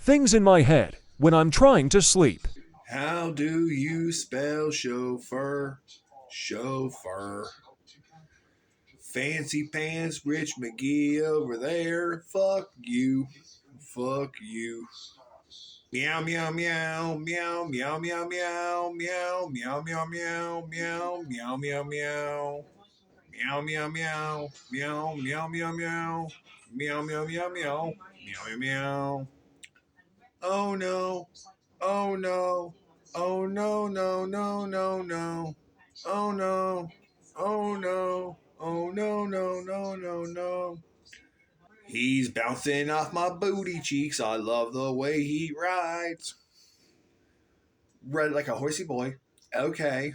things in my head when I'm trying to sleep. How do you spell chauffeur? Chauffeur. Fancy pants, Rich McGee over there. Fuck you. Fuck you. Meow meow meow meow meow meow meow meow meow meow meow meow meow meow meow. Meow meow meow meow meow meow meow meow meow meow meow meow meow. Oh no. Oh no. Oh no no no no no. Oh no. Oh no. Oh no no no no no. He's bouncing off my booty cheeks. I love the way he rides. Red like a horsey boy. Okay.